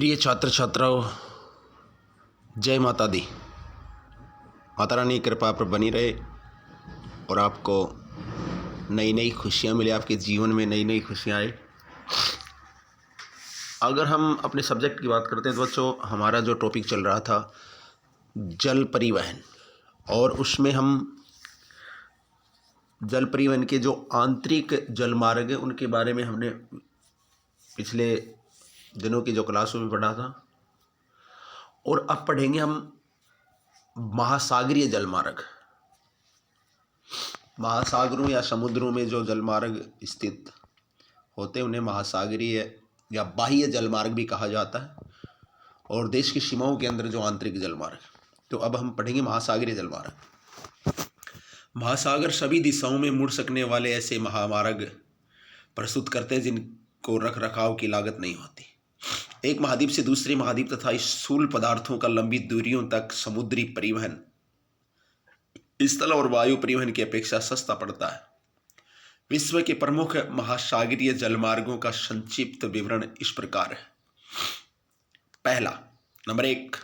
प्रिय छात्र छात्राओं, जय माता दी। माता रानी की कृपा पर बनी रहे और आपको नई नई खुशियाँ मिले, आपके जीवन में नई नई खुशियाँ आए। अगर हम अपने सब्जेक्ट की बात करते हैं तो बच्चों, हमारा जो टॉपिक चल रहा था जल परिवहन, और उसमें हम जल परिवहन के जो आंतरिक जल मार्ग हैं उनके बारे में हमने पिछले दिनों की जो क्लासों में पढ़ा था, और अब पढ़ेंगे हम महासागरीय जलमार्ग। महासागरों या समुद्रों में जो जलमार्ग स्थित होते हैं उन्हें महासागरीय या बाह्य जलमार्ग भी कहा जाता है, और देश की सीमाओं के अंदर जो आंतरिक जलमार्ग। तो अब हम पढ़ेंगे महासागरीय जलमार्ग। महासागर सभी दिशाओं में मुड़ सकने वाले ऐसे महामार्ग प्रस्तुत करते हैं जिनको रख रखाव की लागत नहीं होती। एक महाद्वीप से दूसरे महाद्वीप तथा स्थूल पदार्थों का लंबी दूरियों तक समुद्री परिवहन स्थल और वायु परिवहन की अपेक्षा सस्ता पड़ता है। विश्व के प्रमुख महासागरीय जलमार्गों का संक्षिप्त विवरण इस प्रकार है। पहला, नंबर 1,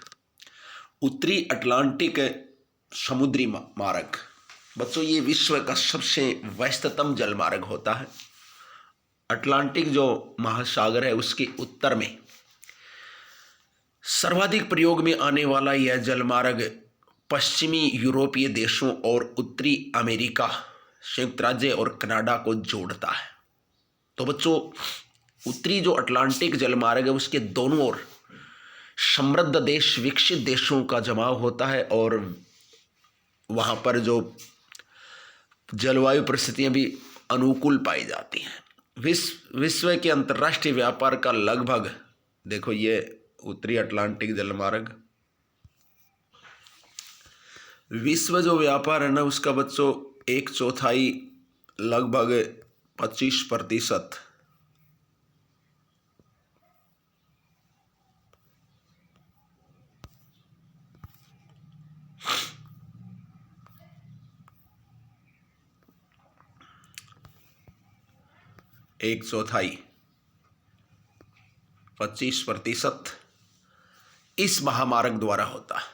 उत्तरी अटलांटिक समुद्री मार्ग। बच्चों, ये विश्व का सबसे व्यस्ततम जलमार्ग होता है। अटलांटिक जो महासागर है उसके उत्तर में सर्वाधिक प्रयोग में आने वाला यह जलमार्ग पश्चिमी यूरोपीय देशों और उत्तरी अमेरिका, संयुक्त राज्य और कनाडा को जोड़ता है। तो बच्चों, उत्तरी जो अटलांटिक जलमार्ग है उसके दोनों ओर समृद्ध देश, विकसित देशों का जमाव होता है, और वहाँ पर जो जलवायु परिस्थितियाँ भी अनुकूल पाई जाती हैं। विश्व के अंतर्राष्ट्रीय व्यापार का लगभग, देखो ये उत्तरी अटलांटिक जलमार्ग, विश्व जो व्यापार है ना उसका बच्चों 1/4 लगभग 25%, एक चौथाई 25% इस महामार्ग द्वारा होता है।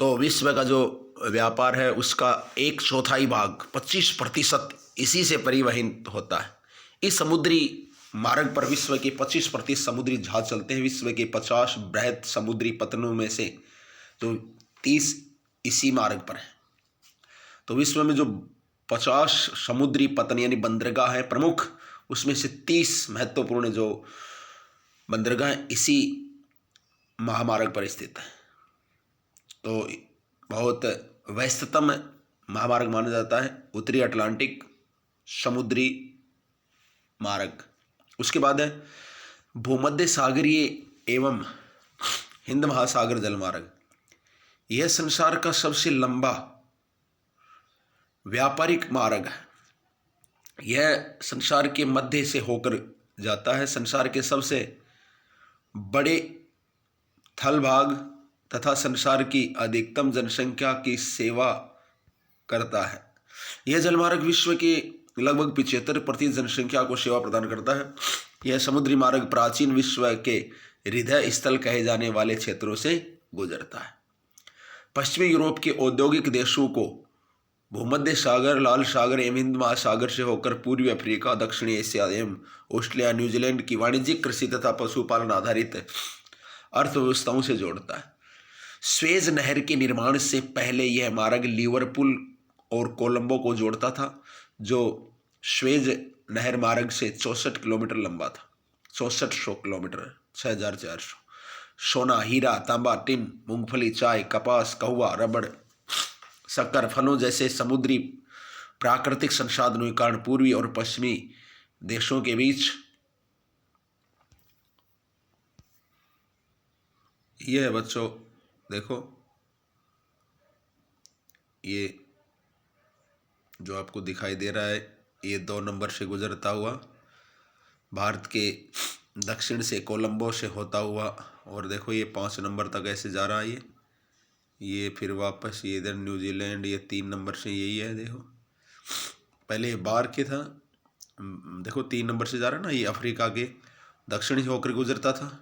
तो विश्व का जो व्यापार है उसका 1/4 भाग 25% इसी से परिवहन होता है। इस समुद्री मार्ग पर विश्व के 25% समुद्री जहाज चलते हैं। विश्व के 50 बृहद समुद्री पतनों में से तो 30 इसी मार्ग पर है। तो विश्व में जो 50 समुद्री पतन यानी बंदरगाह है प्रमुख, उसमें से 30 महत्वपूर्ण जो बंदरगाह इसी महामार्ग पर स्थित है। तो बहुत व्यस्ततम महामार्ग माना जाता है उत्तरी अटलांटिक समुद्री मार्ग। उसके बाद है भूमध्य सागरीय एवं हिंद महासागर जलमार्ग। यह संसार का सबसे लंबा व्यापारिक मार्ग है। यह संसार के मध्य से होकर जाता है। संसार के सबसे बड़े थल भाग तथा संसार की अधिकतम जनसंख्या की सेवा करता है। यह जलमार्ग विश्व के लगभग 75% जनसंख्या को सेवा प्रदान करता है। यह समुद्री मार्ग प्राचीन विश्व के हृदय स्थल कहे जाने वाले क्षेत्रों से गुजरता है। पश्चिमी यूरोप के औद्योगिक देशों को भूमध्य सागर, लाल सागर एवं हिंद महासागर से होकर पूर्वी अफ्रीका, दक्षिणी एशिया एवं ऑस्ट्रेलिया, न्यूजीलैंड की वाणिज्यिक कृषि तथा पशुपालन आधारित अर्थव्यवस्थाओं से जोड़ता है। स्वेज नहर के निर्माण से पहले यह मार्ग लिवरपूल और कोलंबो को जोड़ता था, जो स्वेज नहर मार्ग से 64 किलोमीटर लंबा था। 6400 किलोमीटर, 6400। सोना, हीरा, तांबा, टिन, मूंगफली, चाय, कपास, कहुआ, रबड़, शक्कर, फलों जैसे समुद्री प्राकृतिक संसाधनों के कारण पूर्वी और पश्चिमी देशों के बीच यह है बच्चों, देखो ये जो आपको दिखाई दे रहा है ये 2 नंबर से गुजरता हुआ भारत के दक्षिण से कोलंबो से होता हुआ, और देखो ये 5 नंबर तक ऐसे जा रहा है। ये फिर वापस ये इधर न्यूजीलैंड, ये 3 नंबर से यही है। देखो पहले ये बार के था, देखो 3 नंबर से जा रहा है ना, ये अफ्रीका के दक्षिण से होकर गुजरता था।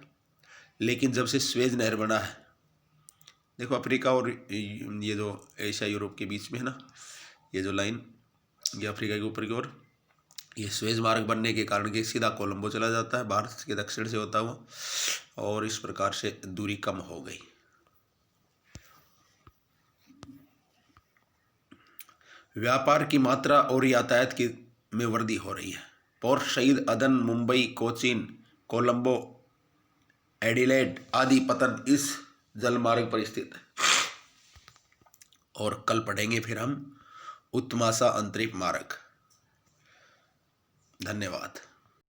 लेकिन जब से स्वेज नहर बना है, देखो अफ्रीका और ये जो एशिया यूरोप के बीच में है ना, ये जो लाइन, ये अफ्रीका के ऊपर की ओर, ये स्वेज मार्ग बनने के कारण कि सीधा कोलंबो चला जाता है भारत के दक्षिण से होता हुआ, और इस प्रकार से दूरी कम हो गई। व्यापार की मात्रा और यातायात की में वृद्धि हो रही है। पोर्ट शहीद अदन, मुंबई, कोचीन, कोलंबो, एडिलेड आदि पतन इस जलमार्ग पर स्थित है। और कल पढ़ेंगे फिर हम उत्तमासा अंतरिक्ष मार्ग। धन्यवाद।